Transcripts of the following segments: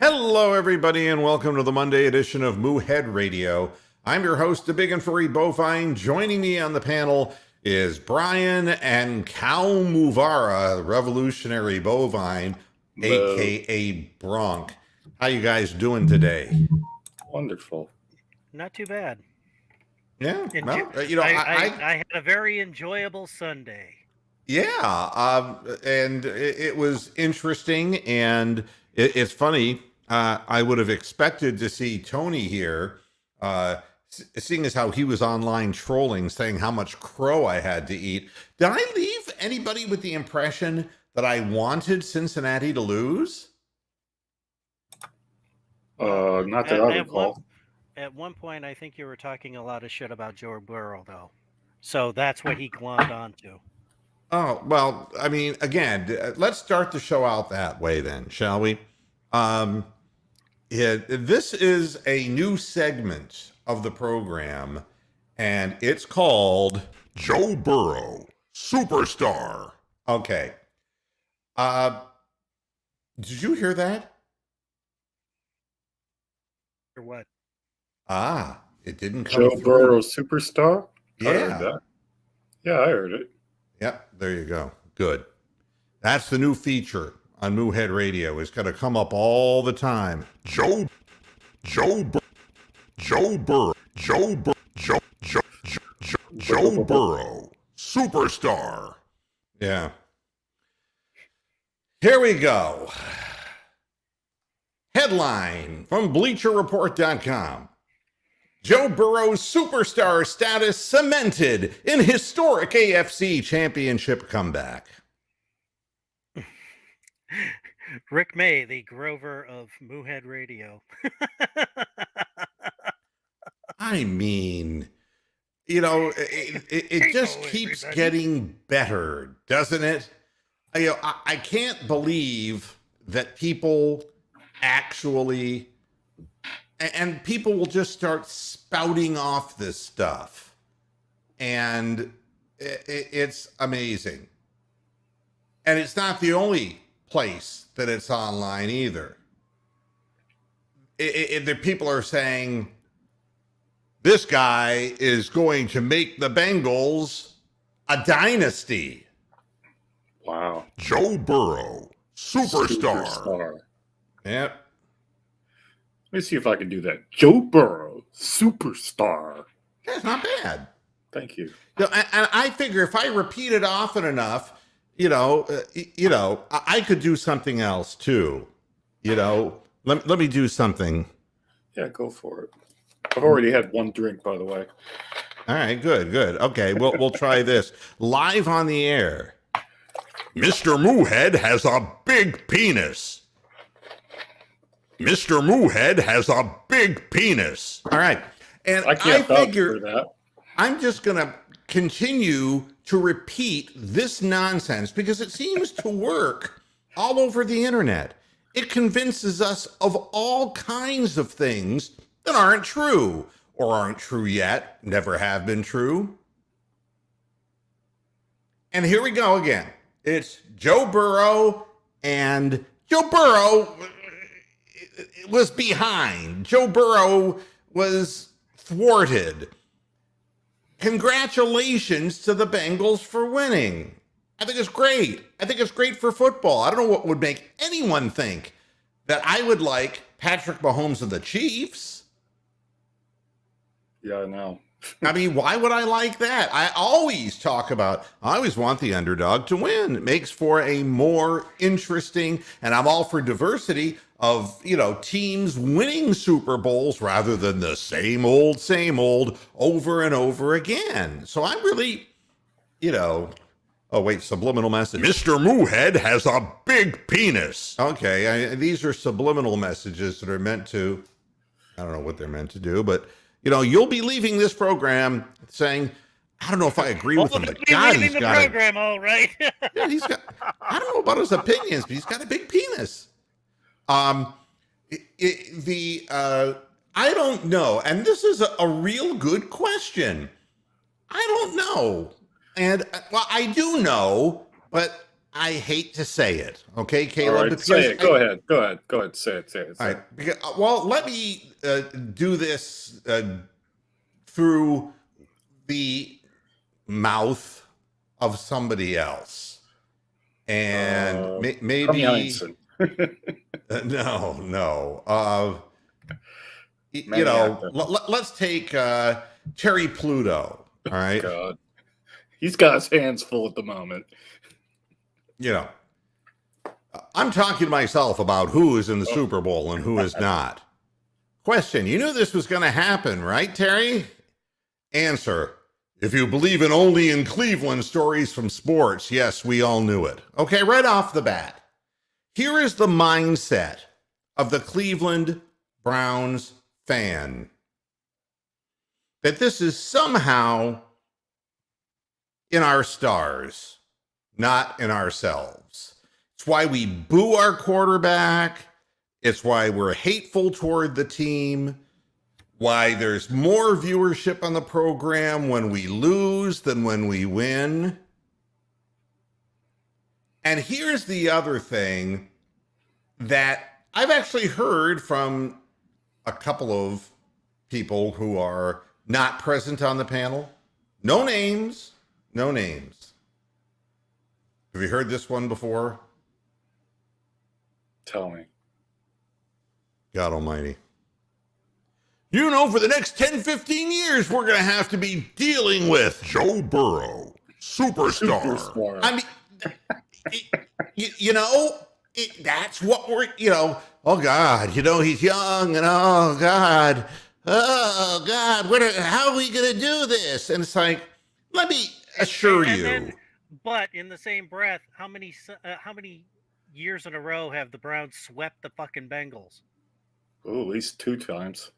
Hello, everybody, and welcome to the Monday edition of Moohead Radio. I'm your host, the Big and Furry Bovine. Joining me on the panel is Brian and Cal Muvara, the Revolutionary Bovine, aka Bronk. How you guys doing today? Wonderful. Not too bad. Yeah, I had a very enjoyable Sunday. Yeah, and it was interesting, and it's funny. I would have expected to see Tony here, seeing as how he was online trolling, saying how much crow I had to eat. Did I leave anybody with the impression that I wanted Cincinnati to lose? Not that I recall. At one point, I think you were talking a lot of shit about Joe Burrow, though. So that's what he glommed onto. Oh, well, I mean, again, let's start the show out that way then, shall we? This is a new segment of the program, and it's called Joe Burrow, Superstar. Okay. Did you hear that? Or what? It didn't come Joe through. Burrow, Superstar? Yeah. I heard that. Yeah, I heard it. Yep, there you go. Good. That's the new feature on Moohead Radio. It's going to come up all the time. Joe Burrow, Superstar. Yeah. Here we go. Headline from BleacherReport.com. Joe Burrow's superstar status cemented in historic AFC Championship comeback. Rick May, the Grover of Moohead Radio. I mean, it just keeps getting better, doesn't it? I can't believe that people actually... And people will just start spouting off this stuff. And it's amazing. And it's not the only place that it's online either. The people are saying, this guy is going to make the Bengals a dynasty. Wow. Joe Burrow, superstar. Yep. Let me see if I can do that. Joe Burrow, Superstar. That's not bad. Thank you. And I figure if I repeat it often enough, I could do something else too. Let me do something. Yeah, go for it. I've already had one drink, by the way. All right, good. Okay, we'll try this live on the air. Mr. Moohead has a big penis. Mr. Moohead has a big penis. All right. And I figure I'm just going to continue to repeat this nonsense because it seems to work all over the internet. It convinces us of all kinds of things that aren't true or aren't true yet, never have been true. And here we go again. It's Joe Burrow, and Joe Burrow was behind. Joe Burrow was thwarted. Congratulations to the Bengals for winning. I think it's great. I think it's great for football. I don't know what would make anyone think that I would like Patrick Mahomes of the Chiefs. Yeah, I know. I mean, why would I like that? I always want the underdog to win. It makes for a more interesting, and I'm all for diversity of, teams winning Super Bowls rather than the same old over and over again. So I'm really, oh wait, subliminal message. Mr. Moohead has a big penis. Okay, these are subliminal messages that are meant to, I don't know what they're meant to do, but you'll be leaving this program saying, I don't know if I agree with him, but God, he's got the program all right. Yeah, I don't know about his opinions, but he's got a big penis. I don't know, and this is a real good question. I don't know, and well, I do know, but I hate to say it, okay, All Caleb? right, say it. Go ahead. Say it. Say it. All right. Well, let me do this through the mouth of somebody else, and maybe Heinsohn. no. You know, let's take Terry Pluto. All right. God, he's got his hands full at the moment. You know, I'm talking to myself about who is in the Super Bowl and who is not. Question: you knew this was going to happen, right, Terry? Answer: if you believe only in Cleveland stories from sports, yes, we all knew it. Okay, right off the bat, here is the mindset of the Cleveland Browns fan. That this is somehow in our stars, not in ourselves. It's why we boo our quarterback. It's why we're hateful toward the team. Why there's more viewership on the program when we lose than when we win. And here's the other thing that I've actually heard from a couple of people who are not present on the panel. No names. Have you heard this one before? Tell me. God almighty. You know, for the next 10, 15 years, we're going to have to be dealing with Joe Burrow, superstar. I mean, that's what we're, oh God, he's young and oh God, how are we going to do this? And it's like, let me assure you. Then, but in the same breath, how many years in a row have the Browns swept the fucking Bengals? Oh, at least 2 times.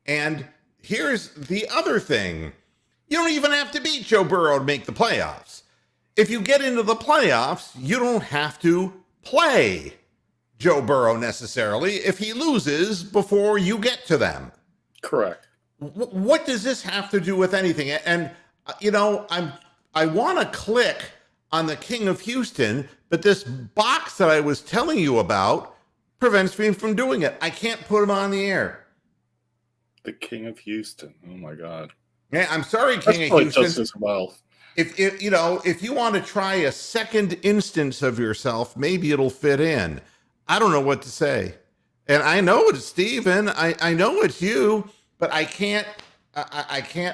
And here's the other thing. You don't even have to beat Joe Burrow to make the playoffs. If you get into the playoffs, you don't have to play Joe Burrow necessarily if he loses before you get to them. Correct. What does this have to do with anything? And, I want to click on the King of Houston, but this box that I was telling you about prevents me from doing it. I can't put him on the air. The King of Houston. Oh my God. Yeah, I'm sorry, King of Houston. Just as well. If you want to try a second instance of yourself, maybe it'll fit in. I don't know what to say. And I know it's Steven. I know it's you, but I can't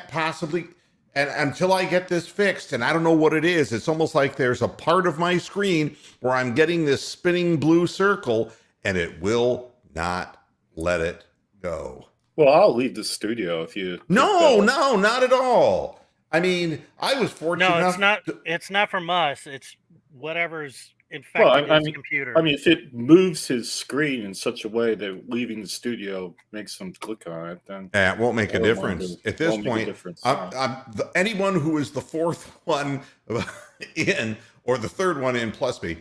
possibly, and until I get this fixed, and I don't know what it is, it's almost like there's a part of my screen where I'm getting this spinning blue circle and it will not let it go. Well, I'll leave the studio if you. No, not at all. I mean, I was fortunate. No, it's not from us. It's whatever's infected his computer. I mean, if it moves his screen in such a way that leaving the studio makes him click on it, then it won't make a difference at this point. Anyone who is the fourth one in or the third one in plus me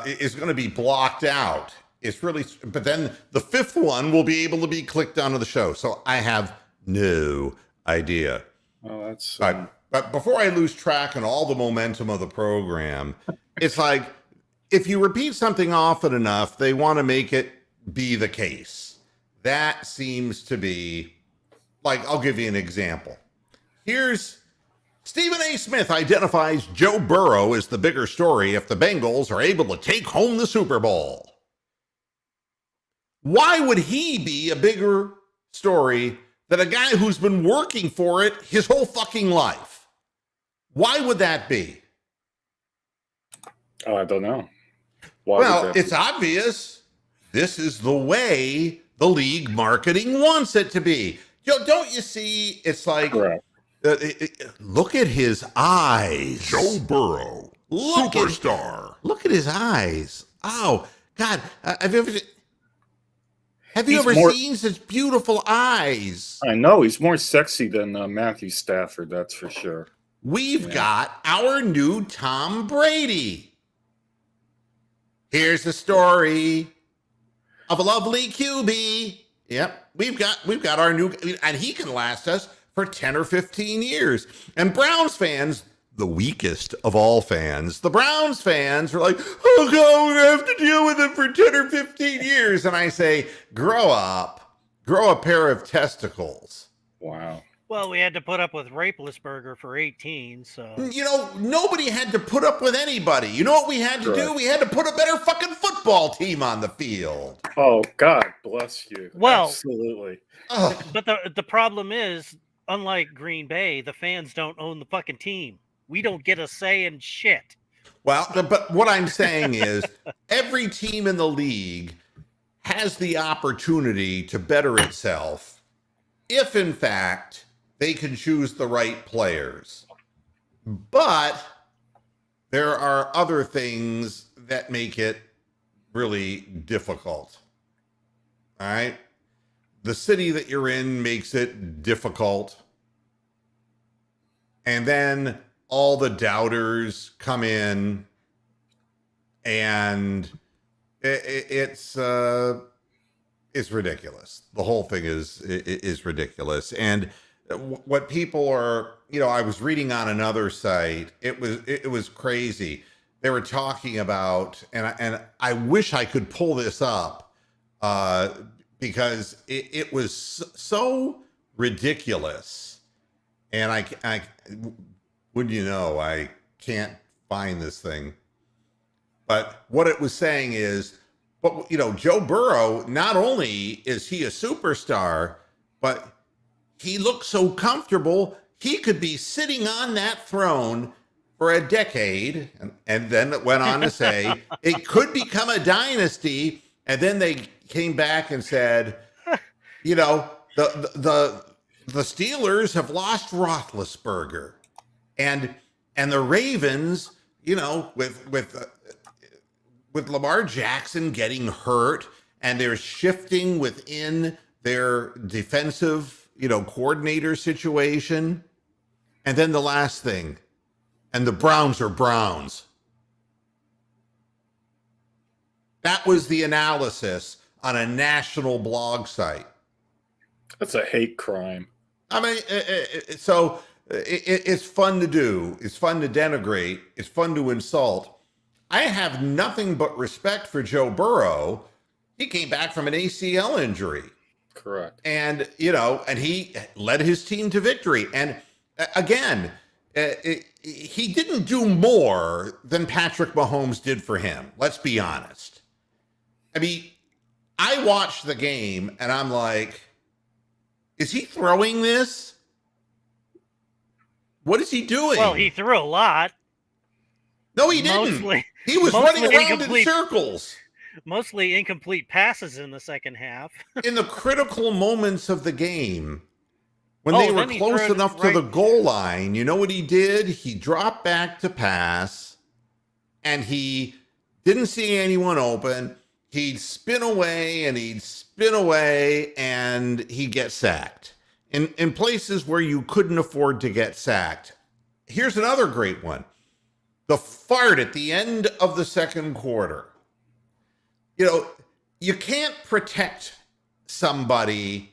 is going to be blocked out. It's really, but then the fifth one will be able to be clicked onto the show. So I have no idea. Oh, that's. But before I lose track and all the momentum of the program, it's like if you repeat something often enough, they want to make it be the case. That seems to be, like, I'll give you an example. Here's Stephen A. Smith identifies Joe Burrow as the bigger story if the Bengals are able to take home the Super Bowl. Why would he be a bigger story than a guy who's been working for it his whole fucking life? Why would that be? Oh, I don't know. Well, it's obvious. This is the way the league marketing wants it to be. Don't you see? It's like, look at his eyes. Joe Burrow, superstar. Look at his eyes. Oh, God. Have you ever seen such beautiful eyes? I know. He's more sexy than Matthew Stafford, that's for sure. We've got our new Tom Brady. Here's the story of a lovely QB. Yep, we've got our new, and he can last us for 10 or 15 years. And Browns fans, the weakest of all fans, the Browns fans, are like, oh, God, we have to deal with it for 10 or 15 years. And I say, grow up, grow a pair of testicles. Wow. Well, we had to put up with Rapelessburger for 18, so. You know, nobody had to put up with anybody. You know what we had to do? Correct. We had to put a better fucking football team on the field. Oh, God bless you. Well- Absolutely. Ugh. But the problem is, unlike Green Bay, the fans don't own the fucking team. We don't get a say in shit. Well, but what I'm saying is every team in the league has the opportunity to better itself if, in fact, they can choose the right players. But there are other things that make it really difficult. All right? The city that you're in makes it difficult. And then all the doubters come in, and it's ridiculous. The whole thing is ridiculous. And what people are, you know, I was reading on another site. It was crazy. They were talking about, and I wish I could pull this up because it was so ridiculous. And I wouldn't you know, I can't find this thing. But what it was saying is, but you know, Joe Burrow, not only is he a superstar, but he looks so comfortable, he could be sitting on that throne for a decade. And then it went on to say it could become a dynasty. And then they came back and said, you know, the Steelers have lost Roethlisberger, and the Ravens, you know, with Lamar Jackson getting hurt, and they're shifting within their defensive, you know, coordinator situation. And then the last thing, and the Browns are Browns. That was the analysis on a national blog site. That's a hate crime. I mean, so it's fun to do. It's fun to denigrate. It's fun to insult. I have nothing but respect for Joe Burrow. He came back from an ACL injury. Correct. And, you know, and he led his team to victory. And again, he didn't do more than Patrick Mahomes did for him. Let's be honest. I mean, I watched the game and I'm like, is he throwing this? What is he doing? Well, he threw a lot. No, he didn't. He was running around in circles. Mostly incomplete passes in the second half. In the critical moments of the game, when they were close enough to the goal line, you know what he did? He dropped back to pass, and he didn't see anyone open. He'd spin away, and he'd get sacked. In places where you couldn't afford to get sacked. Here's another great one. The fart at the end of the second quarter. You know, you can't protect somebody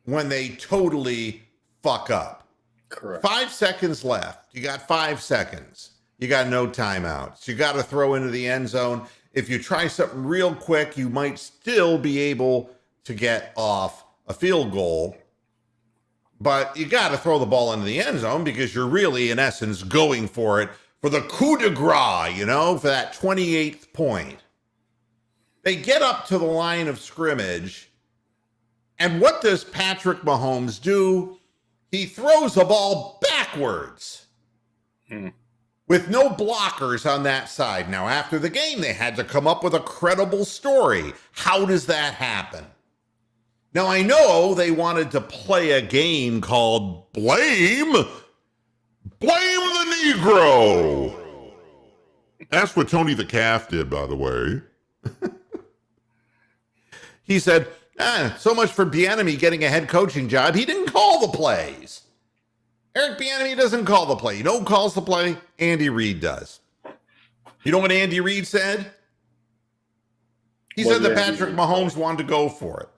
when they totally fuck up. Correct. 5 seconds left. You got 5 seconds. You got no timeouts. You got to throw into the end zone. If you try something real quick, you might still be able to get off a field goal. But you got to throw the ball into the end zone because you're really, in essence, going for it for the coup de grace, you know, for that 28th point. They get up to the line of scrimmage, and what does Patrick Mahomes do? He throws the ball backwards with no blockers on that side. Now, after the game, they had to come up with a credible story. How does that happen? Now, I know they wanted to play a game called Blame the Negro. That's what Tony the Calf did, by the way. He said, so much for Bieniemy getting a head coaching job. He didn't call the plays. Eric Bieniemy doesn't call the play. You know who calls the play? Andy Reid does. You know what Andy Reid said? He said that Patrick Mahomes wanted to go for it.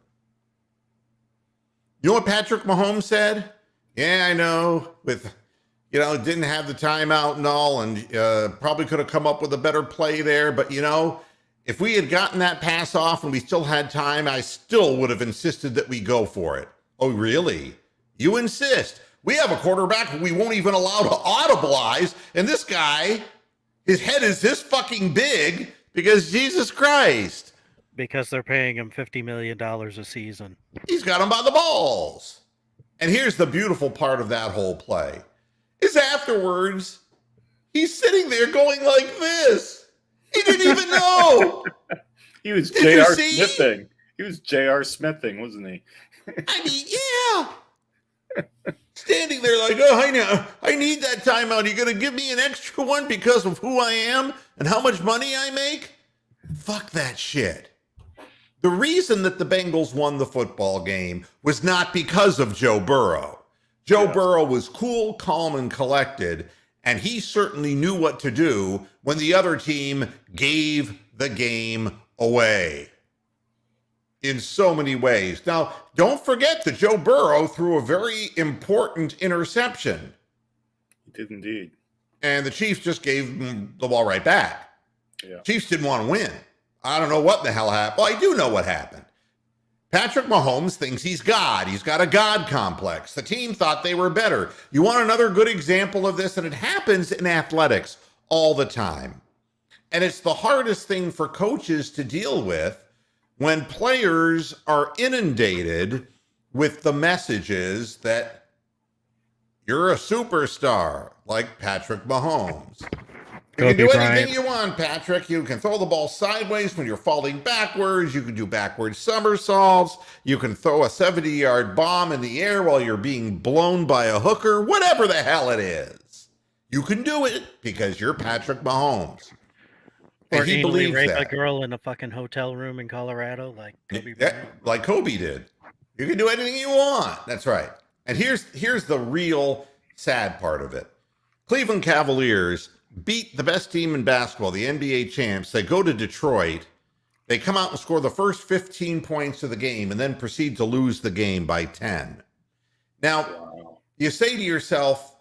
You know what Patrick Mahomes said? Yeah, I know. With, didn't have the timeout and all, and probably could have come up with a better play there. But, if we had gotten that pass off and we still had time, I still would have insisted that we go for it. Oh, really? You insist? We have a quarterback who we won't even allow to audibilize, and this guy, his head is this fucking big because Jesus Christ. Because they're paying him $50 million a season. He's got him by the balls. And here's the beautiful part of that whole play, is afterwards, he's sitting there going like this. He didn't even know. He was Did J.R. you see? Smithing. He was J.R. Smithing, wasn't he? I mean, yeah. Standing there like, I need that timeout. You're going to give me an extra one because of who I am and how much money I make? Fuck that shit. The reason that the Bengals won the football game was not because of Joe Burrow. Joe Burrow was cool, calm, and collected, and he certainly knew what to do when the other team gave the game away in so many ways. Now, don't forget that Joe Burrow threw a very important interception. He did indeed. And the Chiefs just gave him the ball right back. Yeah. Chiefs didn't want to win. I don't know what the hell happened. Well, I do know what happened. Patrick Mahomes thinks he's God. He's got a God complex. The team thought they were better. You want another good example of this? And it happens in athletics all the time. And it's the hardest thing for coaches to deal with when players are inundated with the messages that you're a superstar, like Patrick Mahomes. You can do anything you want, Patrick. You can throw the ball sideways when you're falling backwards. You can do backwards somersaults. You can throw a 70-yard bomb in the air while you're being blown by a hooker. Whatever the hell it is. You can do it because you're Patrick Mahomes. Or And he anally believes rape that. a girl in a fucking hotel room in Colorado, like Kobe Bryant. Like Kobe did. You can do anything you want. That's right. And here's the real sad part of it. Cleveland Cavaliers beat the best team in basketball, the NBA champs. They go to Detroit. They come out and score the first 15 points of the game and then proceed to lose the game by 10. Now, you say to yourself,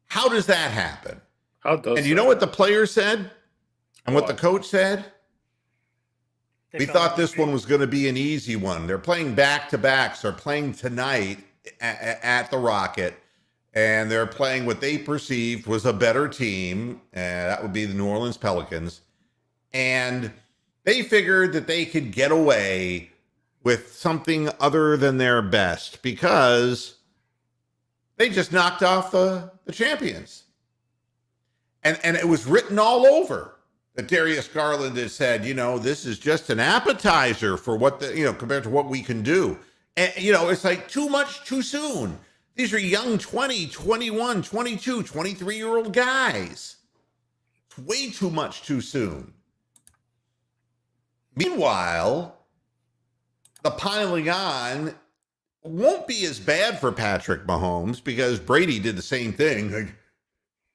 how does that happen? How does And you know what the player said? And what the coach said? We thought this one was going to be an easy one. They're playing back-to-backs. They're playing tonight at the Rocket. And they're playing what they perceived was a better team. And that would be the New Orleans Pelicans. And they figured that they could get away with something other than their best because they just knocked off the champions. And it was written all over that Darius Garland has said, this is just an appetizer for what compared to what we can do. And, it's like too much too soon. These are young 20, 21, 22, 23-year-old guys. It's way too much too soon. Meanwhile, the piling on won't be as bad for Patrick Mahomes because Brady did the same thing.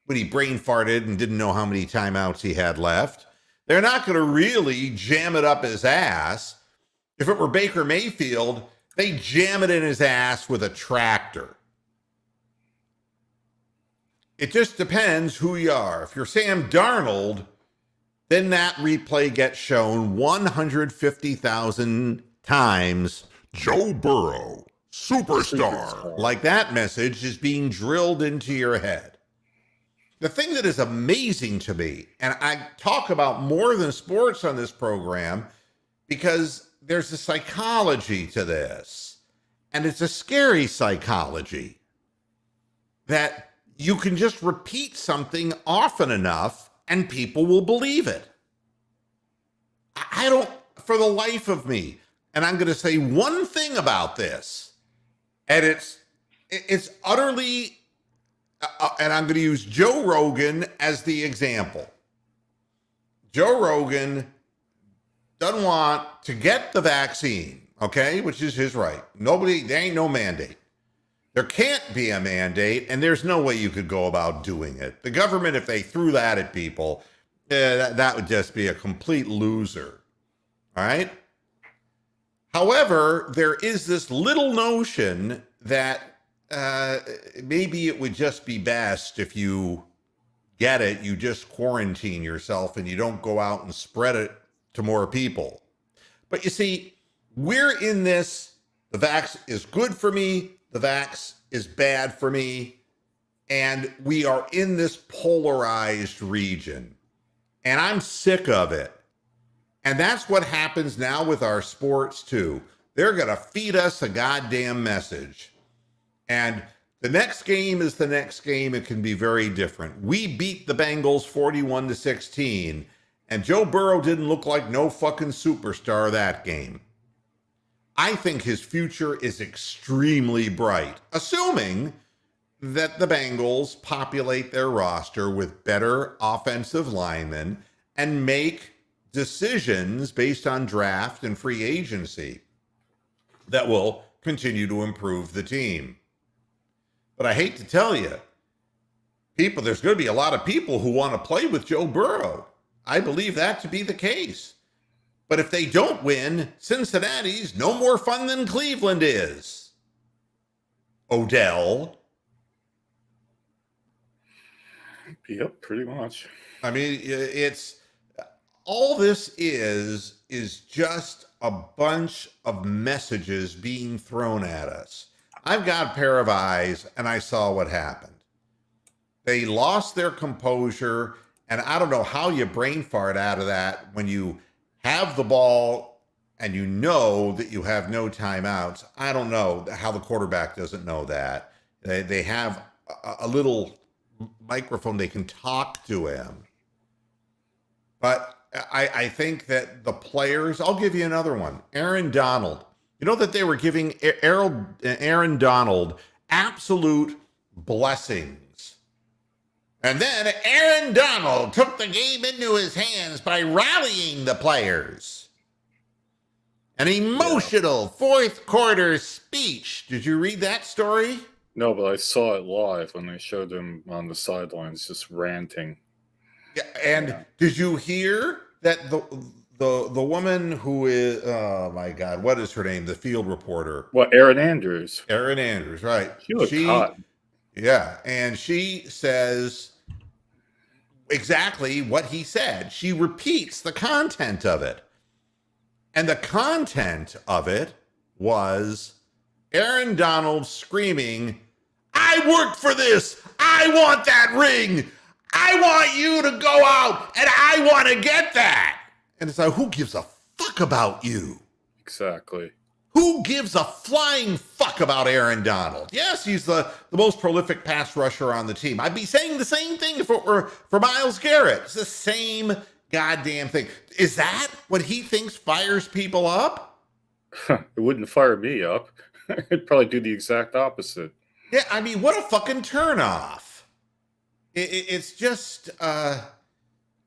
When he brain farted and didn't know how many timeouts he had left. They're not going to really jam it up his ass. If it were Baker Mayfield, they jam it in his ass with a tractor. It just depends who you are. If you're Sam Darnold, then that replay gets shown 150,000 times. Joe Burrow, superstar. Like that message is being drilled into your head. The thing that is amazing to me, and I talk about more than sports on this program because there's a psychology to this, and it's a scary psychology that you can just repeat something often enough and people will believe it. I don't, for the life of me, and I'm going to say one thing about this, and it's utterly... and I'm going to use Joe Rogan as the example. Joe Rogan doesn't want to get the vaccine, okay, which is his right. There ain't no mandate. There can't be a mandate, and there's no way you could go about doing it. The government, if they threw that at people, that would just be a complete loser, all right? However, there is this little notion that maybe it would just be best if you get it, you just quarantine yourself and you don't go out and spread it to more people. But you see, we're in this. The vax is good for me. The vax is bad for me. And we are in this polarized region. And I'm sick of it. And that's what happens now with our sports, too. They're going to feed us a goddamn message. And the next game is the next game. It can be very different. We beat the Bengals 41-16. And Joe Burrow didn't look like no fucking superstar that game. I think his future is extremely bright, assuming that the Bengals populate their roster with better offensive linemen and make decisions based on draft and free agency that will continue to improve the team. But I hate to tell you, there's going to be a lot of people who want to play with Joe Burrow. I believe that to be the case. But if they don't win, Cincinnati's no more fun than Cleveland is. Odell. Yep, pretty much. I mean, it's all this is just a bunch of messages being thrown at us. I've got a pair of eyes and I saw what happened. They lost their composure, and I don't know how you brain fart out of that when you have the ball and you know that you have no timeouts. I don't know how the quarterback doesn't know that. They have a little microphone. They can talk to him. But I think that the players, I'll give you another one. Aaron Donald. You know that they were giving Aaron Donald absolute blessings. And then Aaron Donald took the game into his hands by rallying the players. An emotional fourth quarter speech. Did you read that story? No, but I saw it live when they showed him on the sidelines just ranting. Yeah, and did you hear that the woman who is, oh my God, what is her name? The field reporter. What, Erin Andrews? Erin Andrews, right. She looked hot. Yeah, and she says exactly what he said. She repeats the content of it. And the content of it was Aaron Donald screaming, "I worked for this. I want that ring. I want you to go out and I want to get that." And it's like, who gives a fuck about you? Exactly. Who gives a flying fuck about Aaron Donald? Yes, he's the most prolific pass rusher on the team. I'd be saying the same thing if it were for Myles Garrett. It's the same goddamn thing. Is that what he thinks fires people up? It wouldn't fire me up. It'd probably do the exact opposite. Yeah, I mean, what a fucking turnoff. It's just,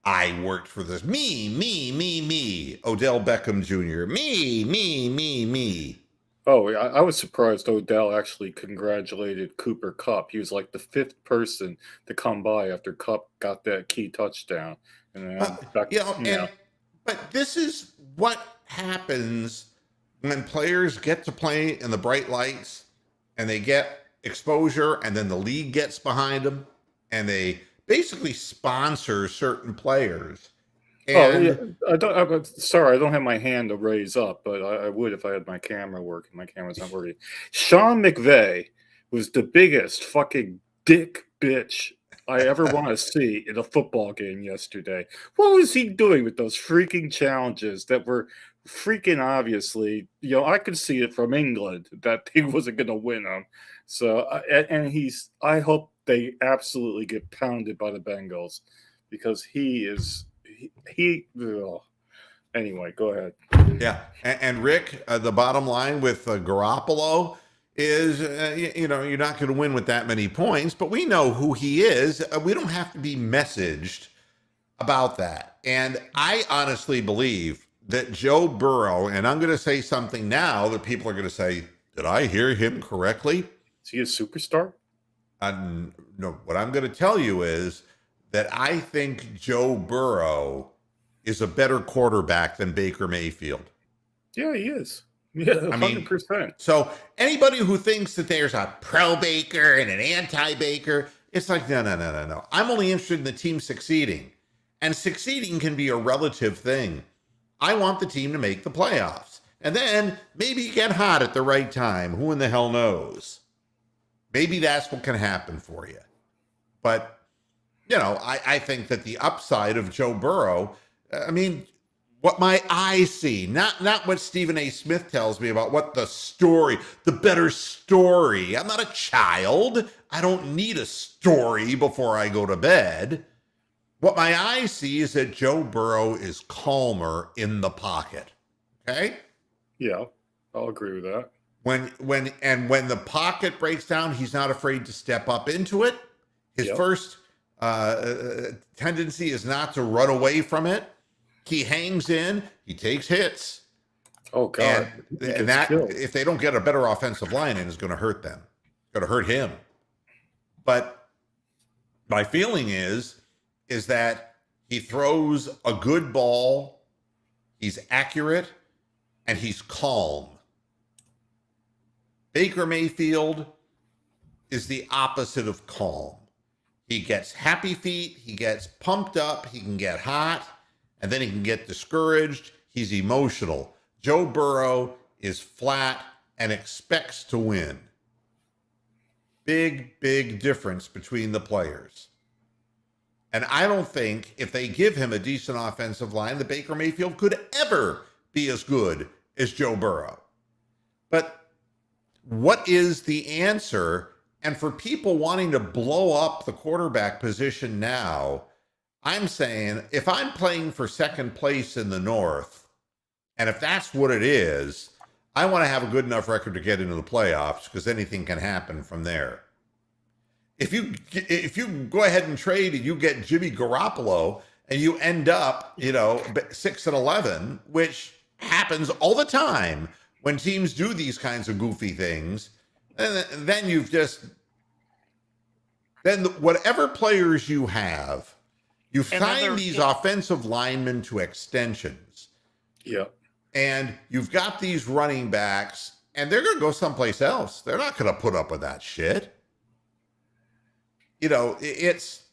I worked for this. Me. Odell Beckham Jr. Me. Oh, I was surprised Odell actually congratulated Cooper Kupp. He was like the fifth person to come by after Kupp got that key touchdown. And but this is what happens when players get to play in the bright lights and they get exposure, and then the league gets behind them and they basically sponsor certain players. And I don't have my hand to raise up, but I would if I had my camera working. My camera's not working. Sean McVay was the biggest fucking dick bitch I ever want to see in a football game yesterday. What was he doing with those freaking challenges that were freaking obviously, I could see it from England that he wasn't going to win them. So, I hope they absolutely get pounded by the Bengals because anyway, go ahead. Yeah. And Rick, the bottom line with Garoppolo is, you're not going to win with that many points, but we know who he is. We don't have to be messaged about that. And I honestly believe that Joe Burrow, and I'm going to say something now that people are going to say, did I hear him correctly? Is he a superstar? No, what I'm going to tell you is that I think Joe Burrow is a better quarterback than Baker Mayfield. Yeah, he is. Yeah, I mean, 100%. so anybody who thinks that there's a pro Baker and an anti Baker, it's like, no, no, no, no, no. I'm only interested in the team succeeding. And succeeding can be a relative thing. I want the team to make the playoffs. And then maybe get hot at the right time. Who in the hell knows? Maybe that's what can happen for you. But, I think that the upside of Joe Burrow, I mean, what my eyes see, not what Stephen A. Smith tells me about what the better story. I'm not a child. I don't need a story before I go to bed. What my eyes see is that Joe Burrow is calmer in the pocket. Okay? Yeah, I'll agree with that. When the pocket breaks down, he's not afraid to step up into it. His first tendency is not to run away from it. He hangs in. He takes hits. Oh God! And that if they don't get a better offensive line in, is going to hurt them. Going to hurt him. But my feeling is that he throws a good ball. He's accurate, and he's calm. Baker Mayfield is the opposite of calm. He gets happy feet. He gets pumped up. He can get hot. And then he can get discouraged. He's emotional. Joe Burrow is flat and expects to win. Big, big difference between the players. And I don't think if they give him a decent offensive line, that Baker Mayfield could ever be as good as Joe Burrow. But what is the answer? And for people wanting to blow up the quarterback position now, I'm saying if I'm playing for second place in the North, and if that's what it is, I want to have a good enough record to get into the playoffs because anything can happen from there. If you go ahead and trade and you get Jimmy Garoppolo and you end up, 6-11, which happens all the time when teams do these kinds of goofy things, then whatever players you have, you've signed these offensive linemen to extensions. Yeah. And you've got these running backs, and they're going to go someplace else. They're not going to put up with that shit. It's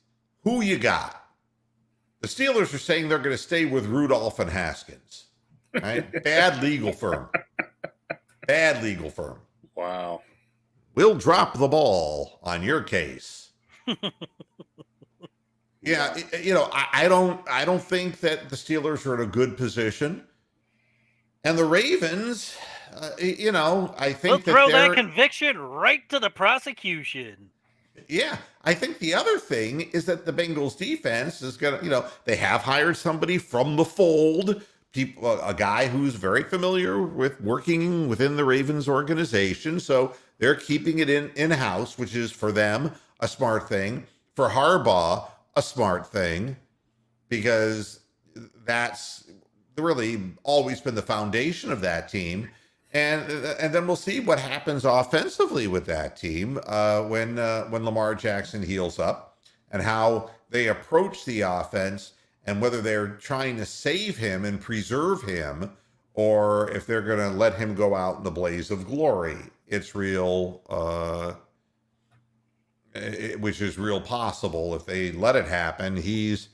who you got. The Steelers are saying they're going to stay with Rudolph and Haskins. Right? Bad legal firm. Bad legal firm. Wow. We'll drop the ball on your case. Yeah, I don't think that the Steelers are in a good position. And the Ravens, I think they'll throw that conviction right to the prosecution. Yeah, I think the other thing is that the Bengals defense is going to, they have hired somebody from the fold, a guy who's very familiar with working within the Ravens organization. So they're keeping it in-house, which is for them a smart thing. For Harbaugh, a smart thing, because that's really always been the foundation of that team. And then we'll see what happens offensively with that team when Lamar Jackson heals up, and how they approach the offense, and whether they're trying to save him and preserve him, or if they're going to let him go out in the blaze of glory. It's real, which is real possible. If they let it happen, his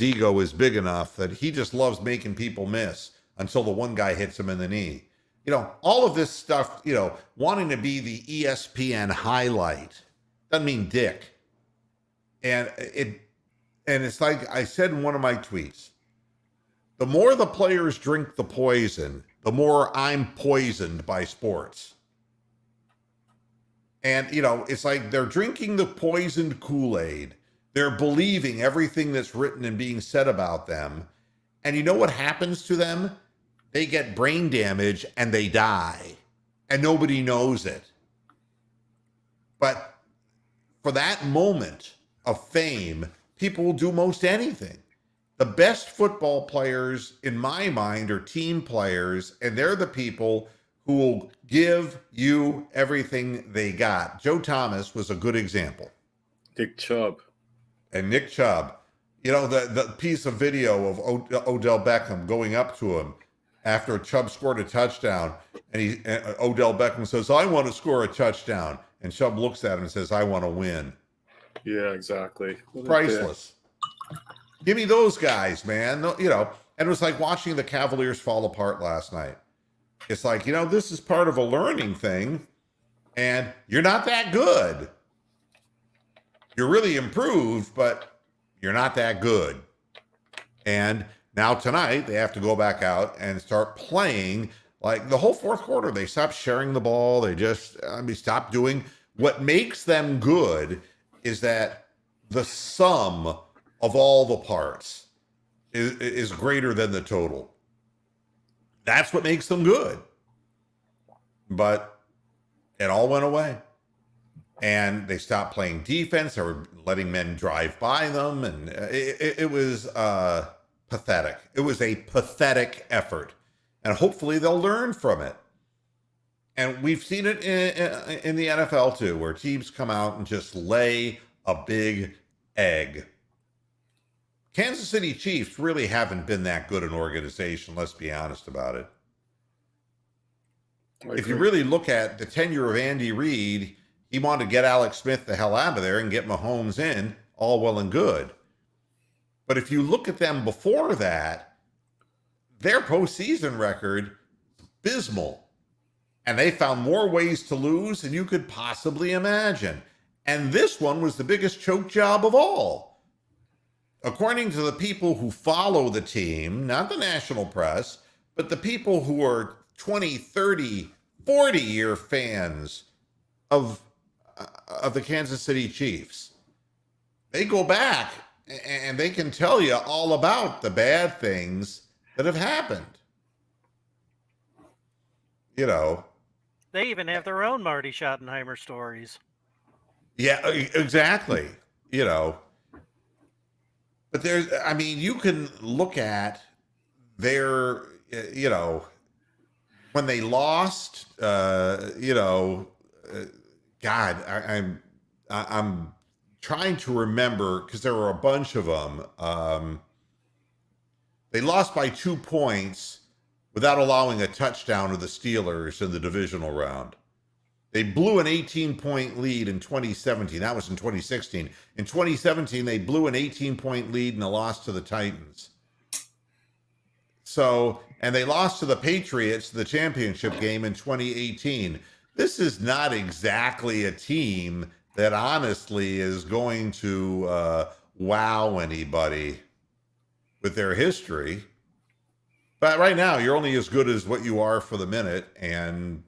ego is big enough that he just loves making people miss until the one guy hits him in the knee. All of this stuff, wanting to be the ESPN highlight doesn't mean dick. And it's like I said in one of my tweets, the more the players drink the poison, the more I'm poisoned by sports. And, it's like they're drinking the poisoned Kool-Aid. They're believing everything that's written and being said about them. And you know what happens to them? They get brain damage and they die. And nobody knows it. But for that moment of fame, people will do most anything. The best football players, in my mind, are team players, and they're the people who will give you everything they got. Joe Thomas was a good example. Nick Chubb. The piece of video of Odell Beckham going up to him after Chubb scored a touchdown, and Odell Beckham says, "I want to score a touchdown," and Chubb looks at him and says, "I want to win." Yeah, exactly. Priceless. Give me those guys, man. And it was like watching the Cavaliers fall apart last night. It's like, this is part of a learning thing, and you're not that good. You're really improved, but you're not that good. And now tonight, they have to go back out and start playing. Like the whole fourth quarter, they stopped sharing the ball. They just, stopped doing. What makes them good is that the sum of all the parts is greater than the total. That's what makes them good. But it all went away. And they stopped playing defense. They were letting men drive by them. And it was pathetic. It was a pathetic effort. And hopefully they'll learn from it. And we've seen it in the NFL too, where teams come out and just lay a big egg. Kansas City Chiefs really haven't been that good an organization, let's be honest about it. If you really look at the tenure of Andy Reid, he wanted to get Alex Smith the hell out of there and get Mahomes in, all well and good. But if you look at them before that, their postseason record is abysmal. And they found more ways to lose than you could possibly imagine. And this one was the biggest choke job of all. According to the people who follow the team, not the national press, but the people who are 20, 30, 40-year fans of the Kansas City Chiefs, they go back and they can tell you all about the bad things that have happened. They even have their own Marty Schottenheimer stories. Yeah, exactly. But you can look at their, when they lost, God, I'm trying to remember because there were a bunch of them. They lost by 2 points without allowing a touchdown to the Steelers in the divisional round. They blew an 18-point lead in 2017. That was in 2016. In 2017, they blew an 18-point lead and a loss to the Titans. And they lost to the Patriots the championship game in 2018. This is not exactly a team that honestly is going to wow anybody with their history. But right now, you're only as good as what you are for the minute. And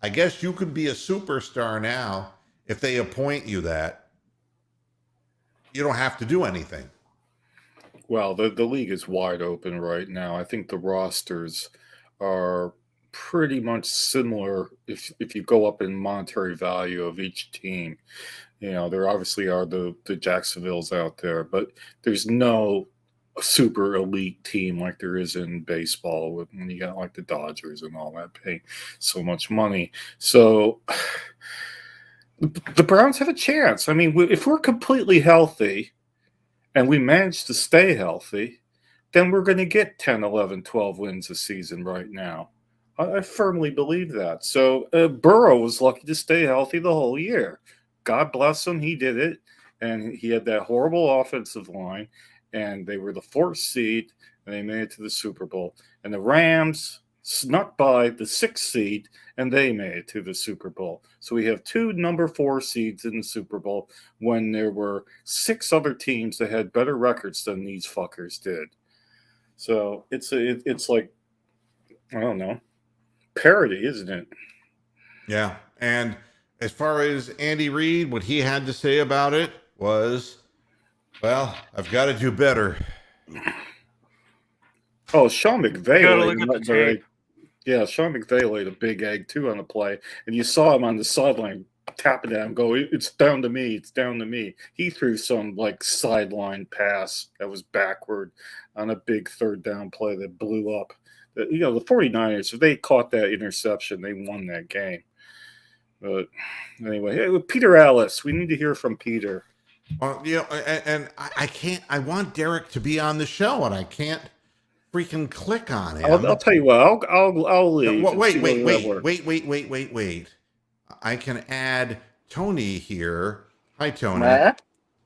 I guess you could be a superstar now if they appoint you that. You don't have to do anything. Well, the league is wide open right now. I think the rosters are pretty much similar if you go up in monetary value of each team. There obviously are the Jacksonvilles out there, but there's no super elite team like there is in baseball when you got like the Dodgers and all that paying so much money. So the Browns have a chance. If we're completely healthy and we manage to stay healthy, then we're going to get 10, 11, 12 wins a season right now. I firmly believe that. So Burrow was lucky to stay healthy the whole year. God bless him. He did it. And he had that horrible offensive line. And they were the 4th seed. And they made it to the Super Bowl. And the Rams snuck by the 6th seed. And they made it to the Super Bowl. So we have 2 number 4 seeds in the Super Bowl when there were 6 other teams that had better records than these fuckers did. So it's like, I don't know, parody, isn't it? Yeah. And as far as Andy Reid, what he had to say about it was, well, I've got to do better. Oh, Sean McVay. You gotta look at the tape. Yeah, Sean McVay laid a big egg too on the play, and you saw him on the sideline tapping at him, go, "It's down to me. It's down to me." He threw some like sideline pass that was backward on a big 3rd down play that blew up. The 49ers, if they caught that interception, they won that game. But anyway, hey, Peter Ellis, we need to hear from Peter. And I can't. I want Derek to be on the show, and I can't freaking click on him. I'll tell you what. I'll leave. No, and wait, see wait, whether that wait, works. wait. I can add Tony here. Hi, Tony. Meh.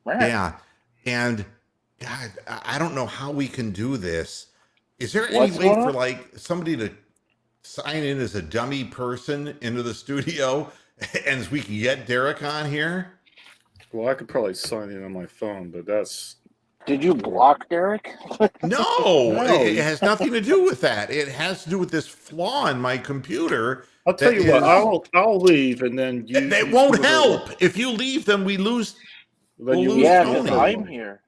Meh. Yeah. And God, I don't know how we can do this. Is there any What's way going for on? like somebody to sign in as a dummy person into the studio and we can get Derek on here? Well, I could probably sign in on my phone, but that's Did you block Derek? No, No. it has nothing to do with that. It has to do with this flaw in my computer. I'll tell That you what. is- I'll leave, and then you. That you won't see whether it help. works. If you leave them, we lose. Then We'll you lose Yeah, Tony. because I'm here.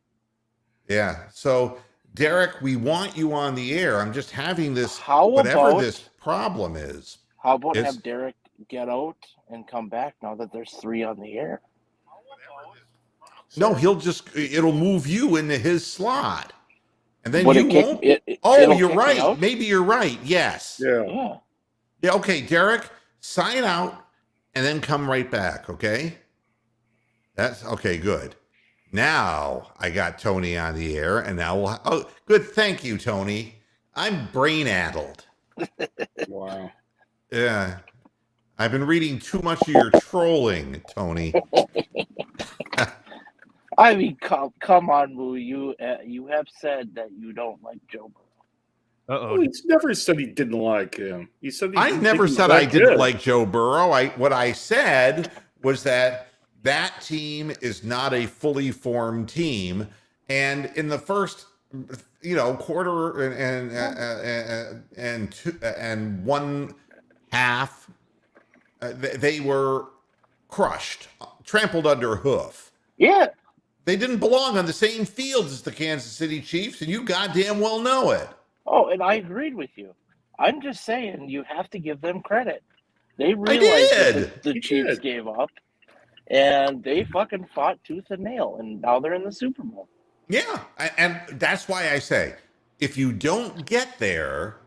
Yeah. So, Derek, we want you on the air. I'm just having this, How whatever about- this problem is. How about It's- have Derek get out and come back now that there's 3 on the air? No, it'll move you into his slot. And then Would you it kick- won't. it- Oh, it'll you're kick me right. out? Maybe you're right. Yes. Yeah. Yeah. Yeah. Okay, Derek, sign out and then come right back. Okay. That's okay. Good. Now I got Tony on the air, and now oh, good. Thank you, Tony. I'm brain addled. Wow. Yeah. I've been reading too much of your trolling, Tony. I mean, come on, Moo. You have said that you don't like Joe Burrow. Oh, he's never said he didn't like him. He said he I didn't never think he said was I that didn't good. like Joe Burrow. What I said was that team is not a fully formed team, and in the first, quarter and one half, they were crushed, trampled under hoof. Yeah. They didn't belong on the same field as the Kansas City Chiefs, and you goddamn well know it. Oh, and I agreed with you. I'm just saying you have to give them credit. They I realized did. that the You Chiefs did. gave up, and they fucking fought tooth and nail, and now they're in the Super Bowl. Yeah, and that's why I say, if you don't get there,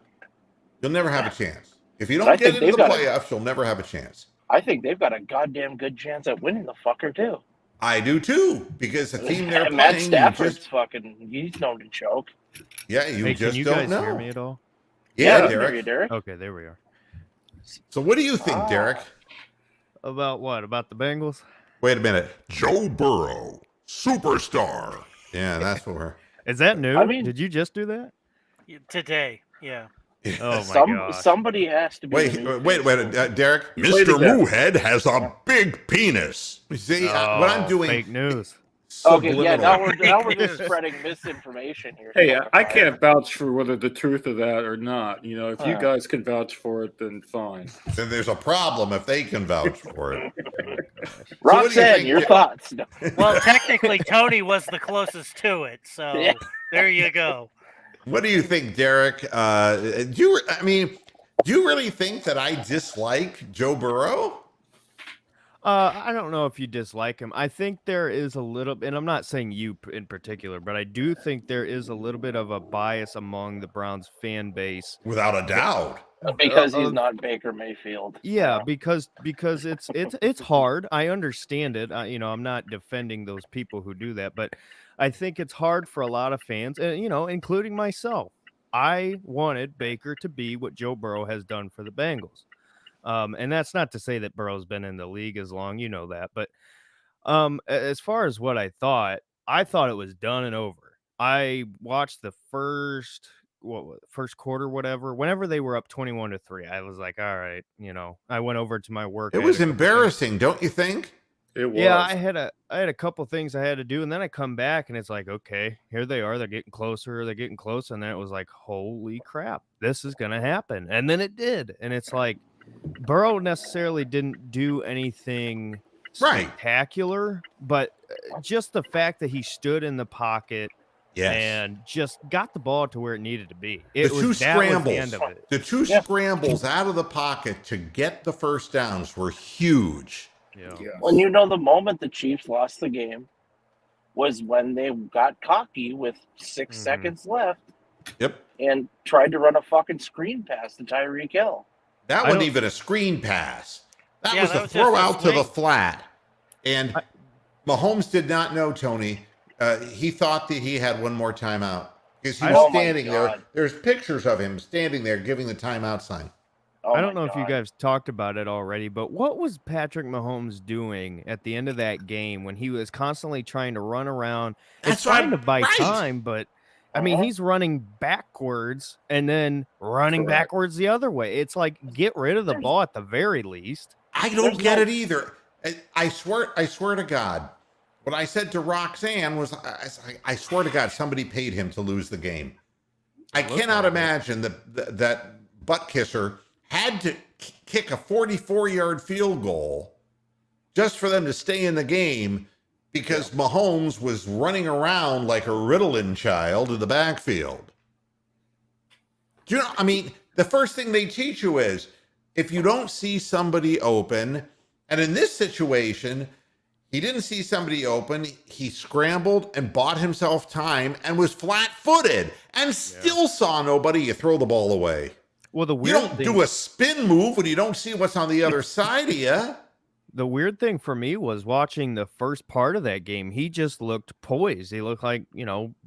you'll never have a chance. If you I don't get think into the they've got playoffs, you'll never have a chance. I think they've got a goddamn good chance at winning the fucker too. I do too, because the team they're And Matt playing, Stafford's he's known to choke. you Hey, just can you don't guys know. hear me at all? Yeah, I can hear Derek. you, Derek. Okay, there we are. So what do you think, Ah. Derek? About what? About the Bengals? Wait a minute. Joe Burrow, superstar. Yeah, that's what we're. Is that new? I mean- Did you just do that? Today. Yeah. Oh my gosh. Somebody has to be. Wait, the new wait, face. Derek. Play it Mr. again. Moohead has a big penis. See, what I'm Oh, doing. Fake news. Okay, yeah. Now subliminal. we're just spreading misinformation here. Hey, I can't vouch for whether the truth of that or not. If you Huh. guys can vouch for it, then fine. Then there's a problem if they can vouch for it. what do you Roxanne, think, your Derek? thoughts? No. Well, technically, Tony was the closest to it. So Yeah. there you go. What do you think, Derek? Do you really think that I dislike Joe Burrow? I don't know if you dislike him. I think there is a little, and I'm not saying you in particular, but I do think there is a little bit of a bias among the Browns fan base. Without a doubt. Because he's not Baker Mayfield. Yeah, because it's hard. I understand it. I'm not defending those people who do that, but I think it's hard for a lot of fans, and including myself. I wanted Baker to be what Joe Burrow has done for the Bengals. And that's not to say that Burrow's been in the league as long, you know that. But as far as what I thought it was done and over. I watched the first quarter, whenever they were up 21-3. I was like, all right, I went over to my work. It I had was a couple things- embarrassing, don't you think? It was. Yeah, I had a couple things I had to do, and then I come back and it's like, okay, here they are. They're getting closer. And then it was like, holy crap, this is gonna happen. And then it did. And it's like Burrow necessarily didn't do anything Right. spectacular, but just the fact that he stood in the pocket Yes. and just got the ball to where it needed to be. The It two was the scrambles, end of it. the two Yeah. scrambles out of the pocket to get the first downs were huge. Yeah. Yeah. Well, the moment the Chiefs lost the game was when they got cocky with 6 Mhm. seconds left Yep. and tried to run a fucking screen pass to Tyreek Hill. That I wasn't don't- even a screen pass. That Yeah, was that a was just throw a out to the swing. flat. And Mahomes did not know, Tony. He thought that he had one more timeout. Because he I was don't- Oh my standing there. God. There's pictures of him standing there giving the timeout sign. Oh I don't my know if you God. guys talked about it already, but what was Patrick Mahomes doing at the end of that game when he was constantly trying to run around? It's That's what fine to buy right. time, but I mean, he's running backwards and then running Correct. backwards the other way. It's like, get rid of the There's- ball at the very least. I don't There's get no- it either. I swear to God, what I said to Roxanne was, I swear to God, somebody paid him to lose the game. I It looked cannot like it. imagine that butt kisser had to kick a 44-yard field goal just for them to stay in the game because Mahomes was running around like a Ritalin child in the backfield. Do you know? I mean, the first thing they teach you is if you don't see somebody open, and in this situation, he didn't see somebody open. He scrambled and bought himself time and was flat-footed and still saw nobody. You throw the ball away. Well, the You weird don't thing, do a spin move when you don't see what's on the other side of you. the weird thing for me was watching the first part of that game. He just looked poised. He looked like,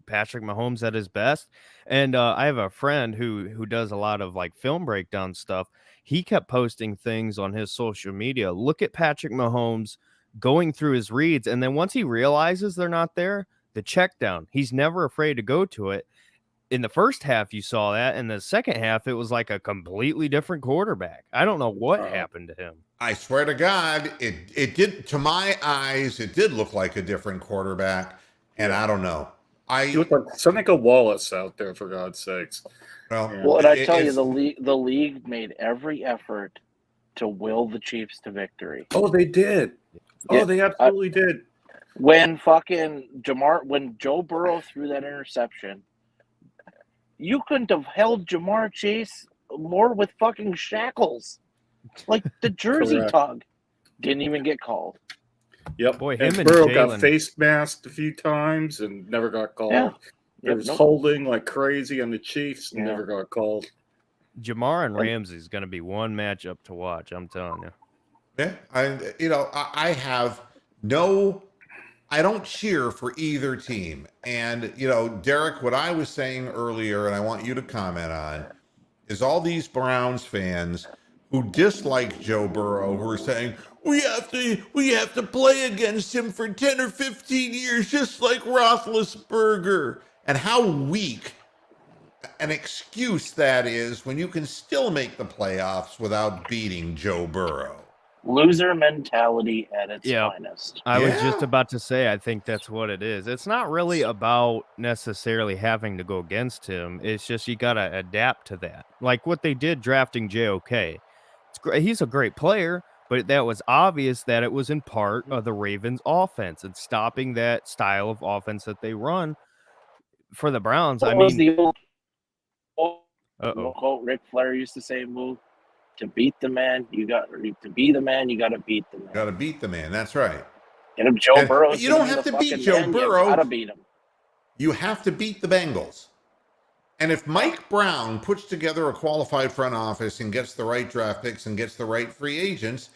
Patrick Mahomes at his best. And I have a friend who does a lot of like film breakdown stuff. He kept posting things on his social media. Look at Patrick Mahomes going through his reads, and then once he realizes they're not there, the check down. He's never afraid to go to it. In the first half, you saw that. In the second half, it was like a completely different quarterback. I don't know what happened to him. I swear to God, it did, to my eyes, it did look like a different quarterback, and I don't know. He looked like Seneca Wallace out there, for God's sakes. Well, Yeah. Well, and I tell you, it's- the league made every effort to will the Chiefs to victory. Oh, they did. Yeah, Oh, they absolutely did. When when Joe Burrow threw that interception, you couldn't have held Jamar Chase more with fucking shackles. Like the jersey Correct. tug didn't even get called. Yep. Boy, and him and Burrow Jalen. got face masked a few times and never got called. Yeah. There was Nope. holding like crazy on the Chiefs and Yeah. never got called. Jamar and Ramsey is going to be one matchup to watch. I'm telling you. Yeah, I have I don't cheer for either team. And, Derek, what I was saying earlier, and I want you to comment on, is all these Browns fans who dislike Joe Burrow, who are saying, we have to play against him for 10 or 15 years, just like Roethlisberger. And how weak an excuse that is when you can still make the playoffs without beating Joe Burrow. Loser mentality at its Yeah. finest. I was Yeah. just about to say, I think that's what it is. It's not really about necessarily having to go against him. It's just you got to adapt to that. Like what they did drafting JOK. It's great. He's a great player, but that was obvious that it was in part of the Ravens offense and stopping that style of offense that they run for the Browns. I What was mean, the old uh-oh. quote Ric Flair used to say, "Move to beat the man, you got to be the man, you got to beat the man." Got to beat the man. That's right. And if Joe And Burrow, you don't have to beat Joe Burrow. You got to beat him. You have to beat the Bengals. And if Mike Brown puts together a qualified front office and gets the right draft picks and gets the right free agents,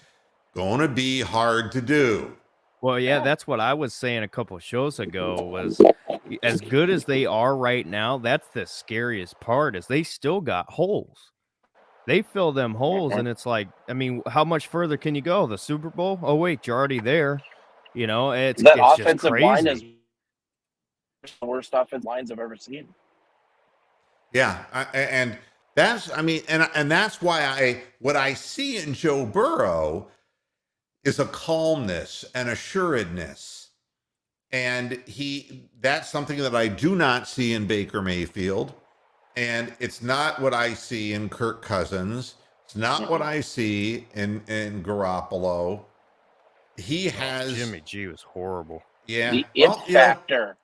going to be hard to do. Well, yeah, that's what I was saying a couple of shows ago was as good as they are right now, that's the scariest part is they still got holes. They fill them holes, and it's like, I mean, how much further can you go? The Super Bowl? Oh, wait, you're already there. It's That just offensive crazy. line is the worst offensive lines I've ever seen. Yeah, and that's that's why what I see in Joe Burrow is a calmness and assuredness, and that's something that I do not see in Baker Mayfield, and it's not what I see in Kirk Cousins. It's not what I see in Garoppolo. He has Jimmy G was horrible. yeah, The it factor.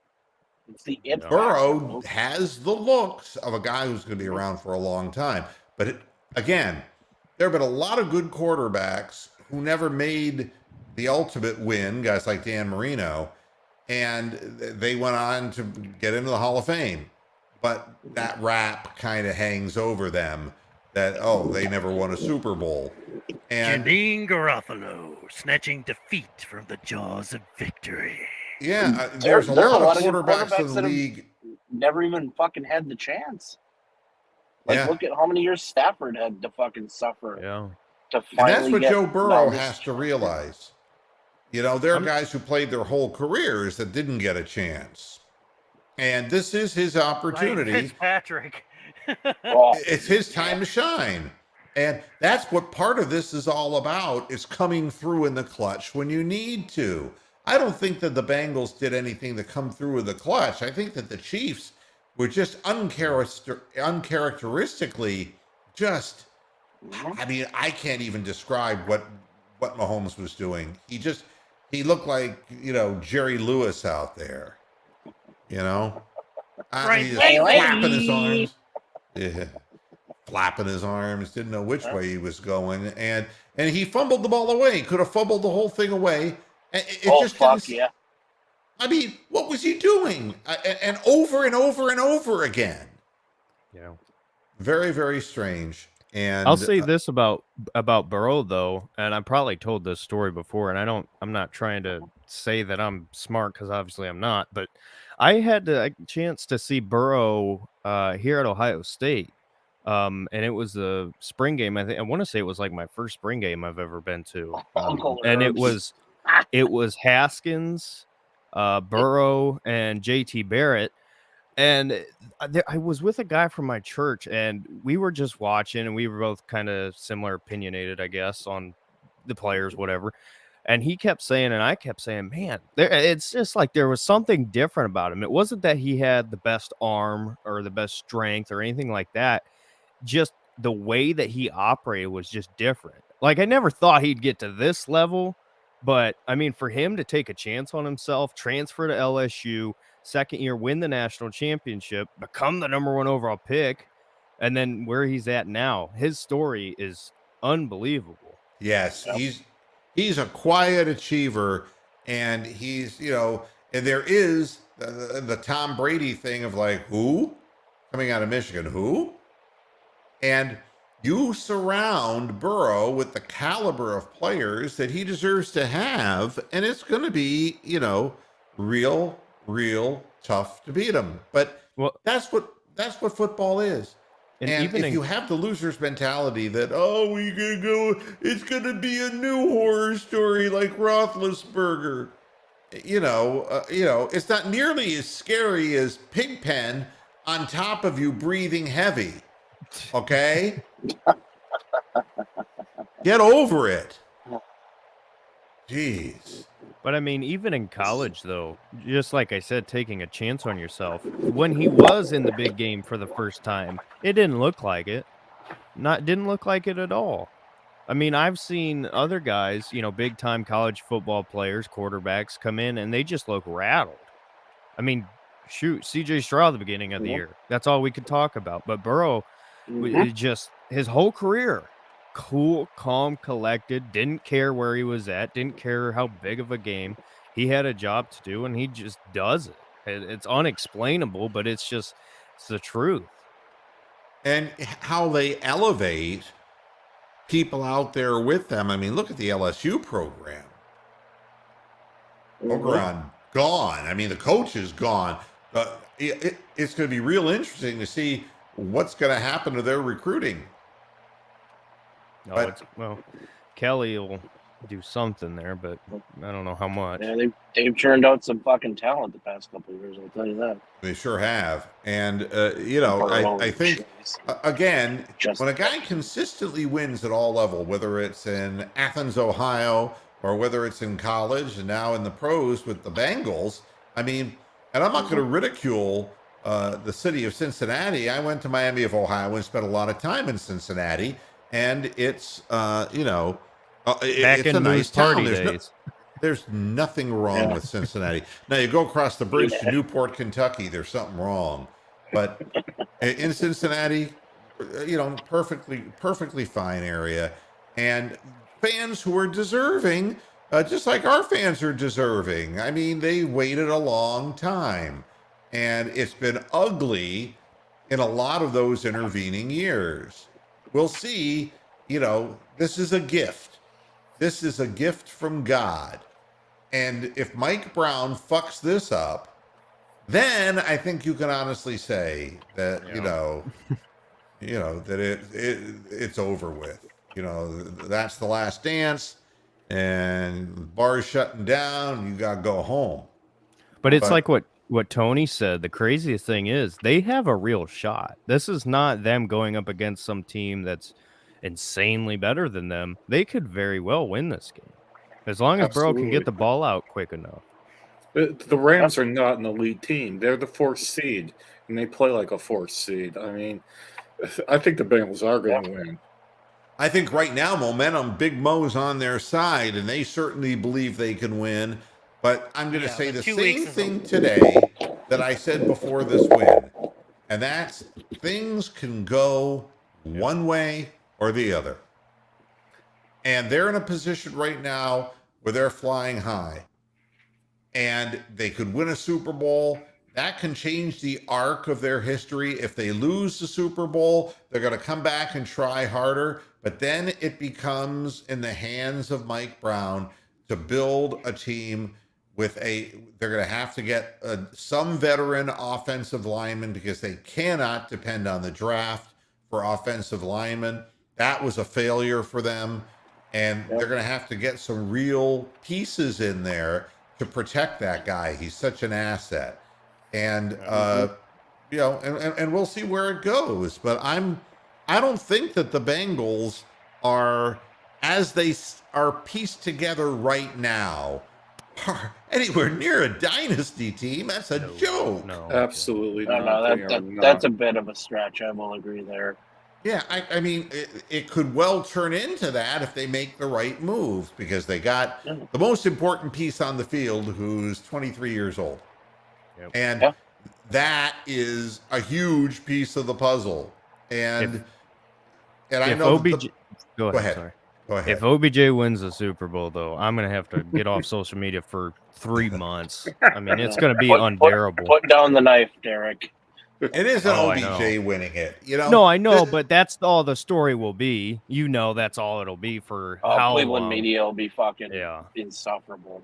It's the it factor. Burrow has the looks of a guy who's going to be around for a long time. But again, there have been a lot of good quarterbacks who never made the ultimate win, guys like Dan Marino, and they went on to get into the Hall of Fame. But that rap kind of hangs over them that, they never won a Super Bowl. And Janine Garofalo snatching defeat from the jaws of victory. yeah, there's a there are lot a of lot of good quarterbacks in quarterbacks the that have- league never even fucking had the chance. Like, Yeah. look at how many years Stafford had to fucking suffer Yeah. to And that's finally what get Joe Burrow down this has to stretch. realize. You know, there are I'm- guys who played their whole careers that didn't get a chance. And this is his Ryan opportunity. Fitzpatrick. Oh, It's his time to shine. And that's what part of this is all about, is coming through in the clutch when you need to. I don't think that the Bengals did anything to come through in the clutch. I think that the Chiefs were just uncharacteristically just, I mean, I can't even describe what Mahomes was doing. He looked like, you know, Jerry Lewis out there, you know? Right, He hey, just hey. flapping his arms. Yeah. Flapping his arms, didn't know which way he was going, and he fumbled the ball away. He could have fumbled the whole thing away. It just fuck didn't. yeah. I mean, what was he doing? And over and over and over again. Yeah. Very, very strange. And I'll say this about Burrow though, and I probably told this story before, and I'm not trying to say that I'm smart because obviously I'm not, but I had a chance to see Burrow here at Ohio State, and it was a spring game. I want to say it was like my first spring game I've ever been to, Uncle and it Herbs. was Haskins, Burrow, and JT Barrett. And I was with a guy from my church, and we were just watching, and we were both kind of similar opinionated, I guess, on the players, whatever. And he kept saying, and I kept saying, man, it's just like there was something different about him. It wasn't that he had the best arm or the best strength or anything like that. Just the way that he operated was just different. Like, I never thought he'd get to this level, but I mean, for him to take a chance on himself, transfer to LSU, second year, win the national championship, become the #1 overall pick, and then where he's at now, his story is unbelievable. yes, Yep. he's a quiet achiever, and he's, you know, and there is the Tom Brady thing of like, who coming out of Michigan, who, and you surround Burrow with the caliber of players that he deserves to have, and it's going to be, you know, real tough to beat him. But Well, that's what football is. and And even if you have the loser's mentality that, oh, we gonna go, it's gonna be a new horror story like Roethlisberger, you know, it's not nearly as scary as Pigpen on top of you breathing heavy. Okay, get over it. Jeez. But I mean, even in college, though, just like I said, taking a chance on yourself. When he was in the big game for the first time, it didn't look like it. Didn't look like it at all. I mean, I've seen other guys, you know, big time college football players, quarterbacks come in and they just look rattled. I mean, shoot, CJ Stroud at the beginning of the Yep. year. That's all we could talk about. But Burrow, Mhm. it just his whole career, cool, calm, collected, didn't care where he was at, didn't care how big of a game. He had a job to do and he just does it. It's unexplainable, but it's the truth. And how they elevate people out there with them. I mean, look at the LSU program. Ogeron gone. I mean, the coach is gone. It's going to be real interesting to see what's going to happen to their recruiting. No, But- Kelly will do something there, but I don't know how much. Yeah, they've churned out some fucking talent the past couple of years. I'll tell you that. They sure have. And, you know, Burrow, I think, jeez. again, Just- when a guy consistently wins at all level, whether it's in Athens, Ohio, or whether it's in college and now in the pros with the Bengals, I mean, and I'm not going to ridicule the city of Cincinnati. I went to Miami of Ohio and spent a lot of time in Cincinnati, and it's, you know, Back it's in a nice Moose town. Party days. There's nothing wrong Yeah. with Cincinnati. Now you go across the bridge to Yeah. Newport, Kentucky. There's something wrong, but in Cincinnati, you know, perfectly fine area, and fans who are deserving, just like our fans are deserving. I mean, they waited a long time, and it's been ugly in a lot of those intervening years. We'll see. You know, this is a gift. This is a gift from God. And if Mike Brown fucks this up, then I think you can honestly say that that it's over with. That's the last dance, and the bar's shutting down. You got to go home. But it's But like what Tony said. The craziest thing is they have a real shot. This is not them going up against some team that's insanely better than them. They could very well win this game as long as Burrow can Absolutely. get the ball out quick enough. The Rams are not an elite team. They're the fourth seed, and they play like a fourth seed. I mean, I think the Bengals are going to win. I think right now, momentum, Big Mo's on their side, and they certainly believe they can win. But I'm going to say the same thing today that I said before this win, and that's things can go one way or the other. And they're in a position right now where they're flying high, and they could win a Super Bowl. That can change the arc of their history. If they lose the Super Bowl, they're going to come back and try harder. But then it becomes in the hands of Mike Brown to build a team they're going to have to get some veteran offensive linemen because they cannot depend on the draft for offensive linemen. That was a failure for them. And they're going to have to get some real pieces in there to protect that guy. He's such an asset. And, and we'll see where it goes. But I don't think that the Bengals are, as they are pieced together right now, are anywhere near a dynasty team. That's a joke. No, Absolutely No, not. that's a bit of a stretch. I will agree there. Yeah, I mean, it could well turn into that if they make the right moves because they got the most important piece on the field who's 23 years old. Yep. And that is a huge piece of the puzzle. And I know OBJ, go ahead. Sorry. Go ahead. If OBJ wins the Super Bowl, though, I'm going to have to get off social media for 3 months. I mean, it's going to be unbearable. Put down the knife, Derek. It isn't OBJ winning it, No, I know, but that's all the story will be. That's all it'll be for how Cleveland long. media will be fucking insufferable.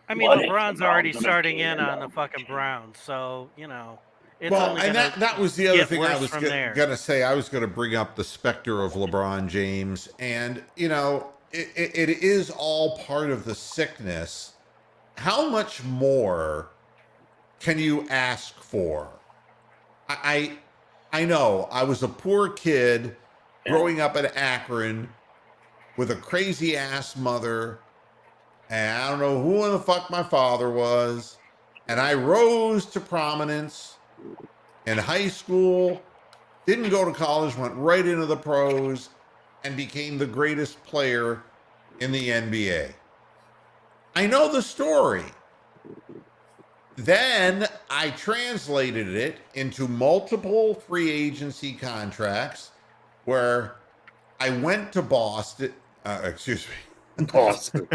I mean, LeBron's already starting in on the fucking Browns, so it's that was the other thing I was going to say. I was going to bring up the specter of LeBron James, and it is all part of the sickness. How much more can you ask for? I know I was a poor kid growing up in Akron with a crazy ass mother, and I don't know who in the fuck my father was, and I rose to prominence in high school, didn't go to college, went right into the pros, and became the greatest player in the NBA. I know the story. Then I translated it into multiple free agency contracts where I went to Boston. Excuse me. Boston.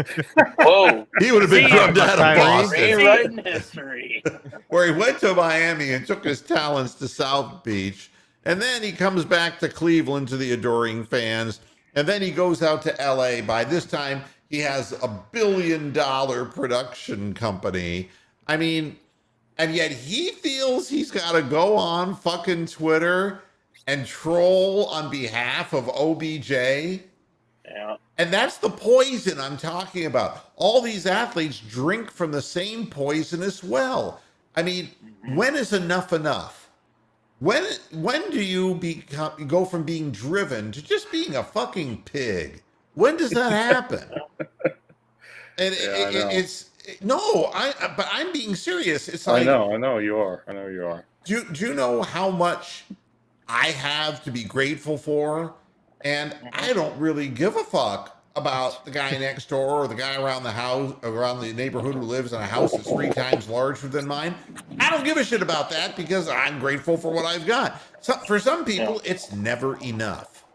Whoa. He would have been drubbed out of Boston. Rewriting history. Where he went to Miami and took his talents to South Beach. And then he comes back to Cleveland to the adoring fans. And then he goes out to LA. By this time, he has $1 billion production company. I mean, and yet he feels he's got to go on fucking Twitter and troll on behalf of OBJ. Yeah. And that's the poison I'm talking about. All these athletes drink from the same poisonous well. I mean, when is enough enough? When do you go from being driven to just being a fucking pig? When does that happen? And but I'm being serious. It's like I know you are. Do you know how much I have to be grateful for? And I don't really give a fuck about the guy next door or the guy around the house, around the neighborhood who lives in a house that's 3 times larger than mine. I don't give a shit about that because I'm grateful for what I've got. So for some people, it's never enough.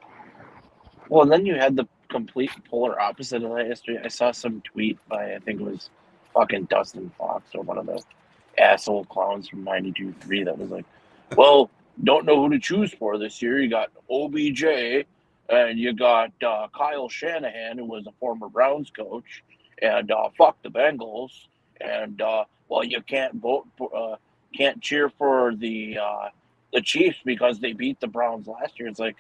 Well, then you had the complete polar opposite of that yesterday. I saw some tweet by, I think it was fucking Dustin Fox or one of the asshole clowns from 92.3 that was like, well, don't know who to choose for this year. You got OBJ and you got Kyle Shanahan, who was a former Browns coach, and fuck the Bengals. and well, you can't vote for, can't cheer for the Chiefs because they beat the Browns last year. It's like,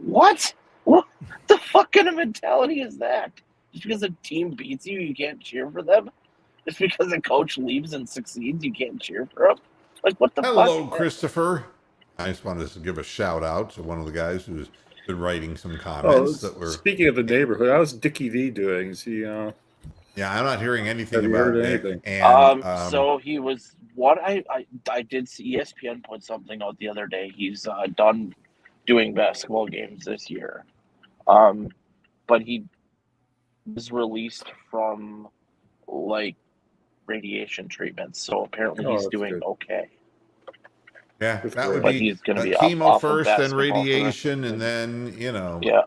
what? What the fuck kind of mentality is that? Just because a team beats you, you can't cheer for them? Just because a coach leaves and succeeds, you can't cheer for him? Like, what the Hello, fuck? Christopher. I just wanted to give a shout out to one of the guys who's been writing some Oh, comments that were. speaking of the neighborhood, how's Dickie V doing? Is he? Yeah, I'm not hearing anything Have you about heard Nick. anything? And So he was what I did see ESPN put something out the other day. He's done doing basketball games this year. But he was released from like radiation treatments, so apparently Oh, he's that's doing good. okay. yeah, Good that for would him. But be he's going to be chemo off of first, then basketball for the rest radiation, of and his- then yeah.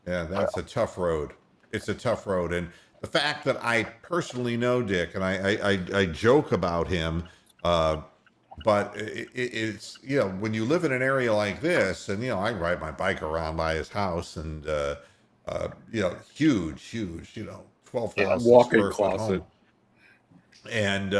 Yeah, that's a tough road. It's a tough road, and the fact that I personally know Dick, and I joke about him, but it's when you live in an area like this, and I ride my bike around by his house, and huge, 12,000 Walk-in square foot closet. home, and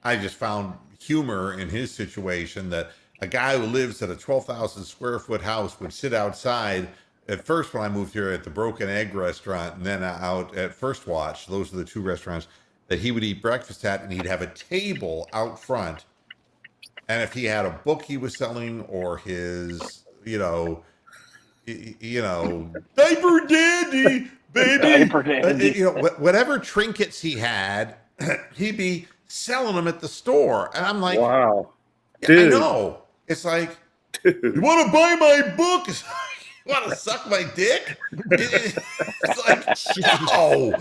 I just found humor in his situation that a guy who lives at a 12,000 square foot house would sit outside at first when I moved here at the Broken Egg restaurant, and then out at First Watch. Those are the two restaurants that he would eat breakfast at, and he'd have a table out front. And if he had a book he was selling, or his, diaper dandy, baby, Diaper dandy. whatever trinkets he had, he'd be selling them at the store. And I'm like, Wow, yeah, dude. I know. It's like, you dude. want to buy my book? You want to suck my dick? It's like, no.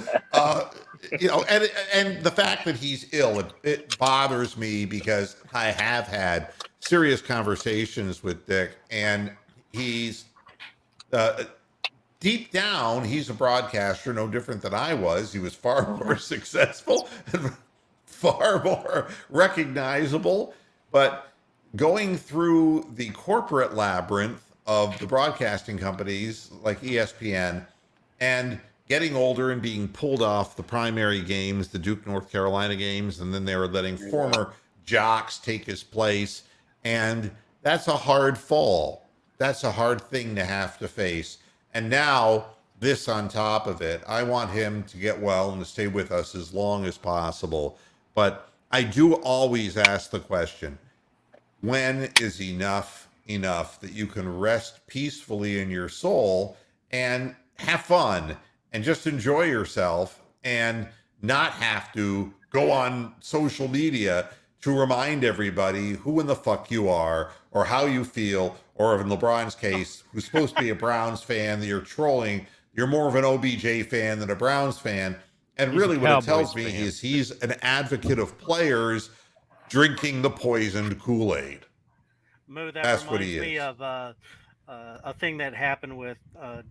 And the fact that he's ill, it bothers me because I have had serious conversations with Dick, and he's deep down, he's a broadcaster, no different than I was. He was far more successful and far more recognizable, but going through the corporate labyrinth of the broadcasting companies like ESPN and getting older and being pulled off the primary games, the Duke, North Carolina games, and then they were letting former jocks take his place. And that's a hard fall. That's a hard thing to have to face. And now this on top of it, I want him to get well and to stay with us as long as possible. But I do always ask the question, when is enough that you can rest peacefully in your soul and have fun and just enjoy yourself and not have to go on social media to remind everybody who in the fuck you are or how you feel, or in LeBron's case, who's supposed to be a Browns fan, that you're trolling, you're more of an OBJ fan than a Browns fan. And He's really a what it Cowboys tells me fan. is he's an advocate of players drinking the poisoned Kool-Aid. Moo, that That's what reminds he me is. of a thing that happened with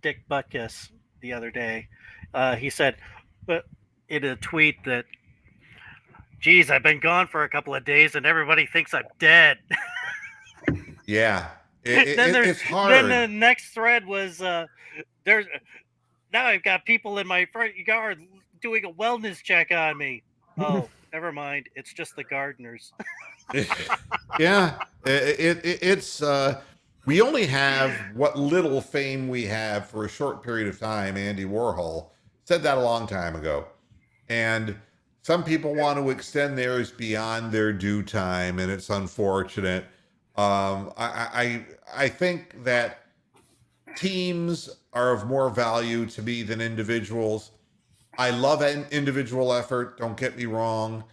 Dick Butkus the other day. He said, but in a tweet that, geez, I've been gone for a couple of days and everybody thinks I'm dead. Yeah. Then It's hard. the next thread was, there's now I've got people in my front yard doing a wellness check on me. Oh, never mind. It's just the gardeners. Yeah. It's we only have what little fame we have for a short period of time. Andy Warhol said that a long time ago. And some people want to extend theirs beyond their due time, and it's unfortunate. I think that teams are of more value to me than individuals. I love an individual effort, don't get me wrong.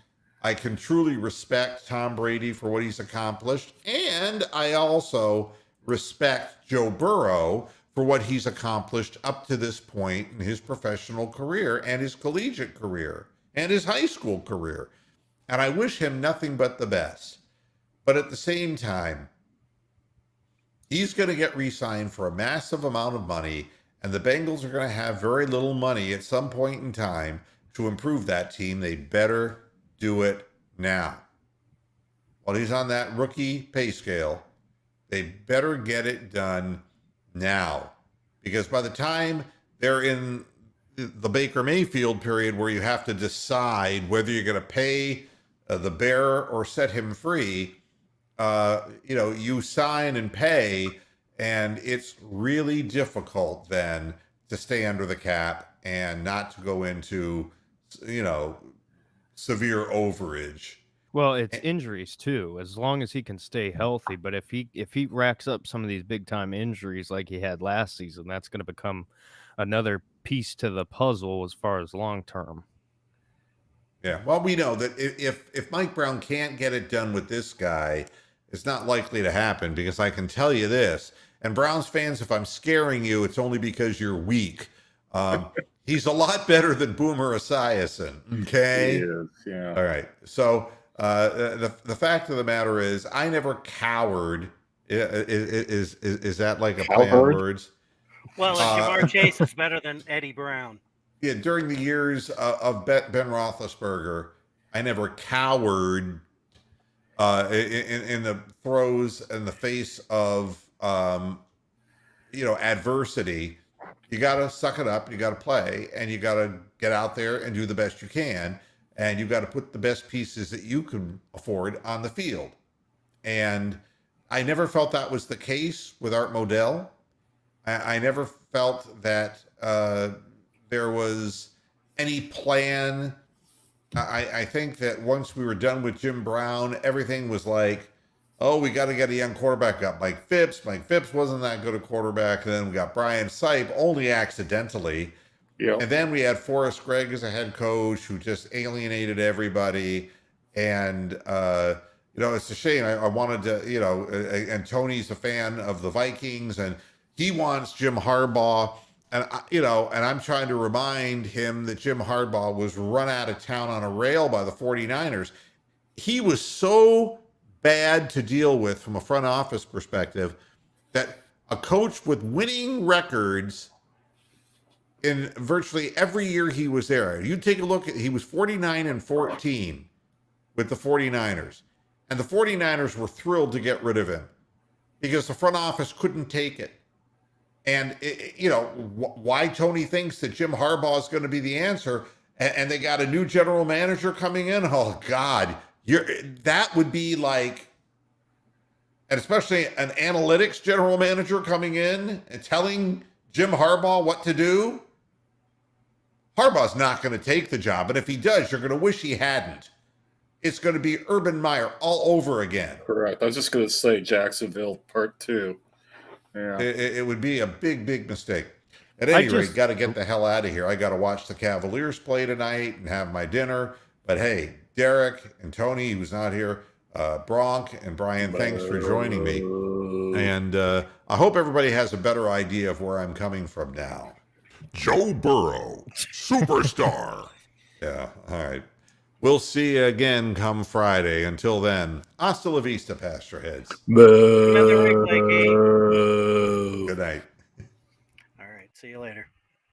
I can truly respect Tom Brady for what he's accomplished, and I also respect Joe Burrow for what he's accomplished up to this point in his professional career and his collegiate career and his high school career. And I wish him nothing but the best. But at the same time, he's going to get re-signed for a massive amount of money, and the Bengals are going to have very little money at some point in time to improve that team. They better do it now. While he's on that rookie pay scale, they better get it done now. Because by the time they're in the Baker Mayfield period where you have to decide whether you're going to pay the bearer or set him free. You sign and pay, and it's really difficult then to stay under the cap and not to go into, severe overage. Well, it's injuries too. As long as he can stay healthy, but if he racks up some of these big time injuries like he had last season, that's going to become another piece to the puzzle as far as long term. Yeah, well, we know that if Mike Brown can't get it done with this guy, it's not likely to happen, because I can tell you this, and Browns fans, if I'm scaring you, it's only because you're weak. He's a lot better than Boomer Esiason. Okay. He is, yeah. All right. So the fact of the matter is, I never cowered. Is that like a play on words? Well, Jamar Chase is better than Eddie Brown. Yeah, during the years of Ben Roethlisberger, I never cowered in the throes in the face of adversity. You got to suck it up. You got to play, and you got to get out there and do the best you can, and you got to put the best pieces that you can afford on the field. And I never felt that was the case with Art Modell. I never felt that there was any plan. I think that once we were done with Jim Brown, everything was like, oh, we got to get a young quarterback. Got Mike Phipps. Mike Phipps wasn't that good a quarterback. And then we got Brian Sipe, only accidentally. Yep. And then we had Forrest Gregg as a head coach who just alienated everybody. And, it's a shame. I wanted to, and Tony's a fan of the Vikings, and he wants Jim Harbaugh. And, and I'm trying to remind him that Jim Harbaugh was run out of town on a rail by the 49ers. He was so bad to deal with from a front office perspective that a coach with winning records in virtually every year he was there. You take a look at, he was 49-14 with the 49ers. And the 49ers were thrilled to get rid of him because the front office couldn't take it. And, why Tony thinks that Jim Harbaugh is going to be the answer, and they got a new general manager coming in. Oh, God. That would be like, and especially an analytics general manager coming in and telling Jim Harbaugh what to do. Harbaugh's not going to take the job. And if he does, you're going to wish he hadn't. It's going to be Urban Meyer all over again. Correct. I was just going to say Jacksonville Part 2. Yeah. It would be a big, big mistake. At any rate, got to get the hell out of here. I got to watch the Cavaliers play tonight and have my dinner. But hey, Derek and Tony, who's not here, Bronk and Brian, thanks for joining me. And I hope everybody has a better idea of where I'm coming from now. Joe Burrow, superstar. Yeah, all right. We'll see you again come Friday. Until then, hasta la vista, Pastorheads. Another replay game. Good night. All right. See you later.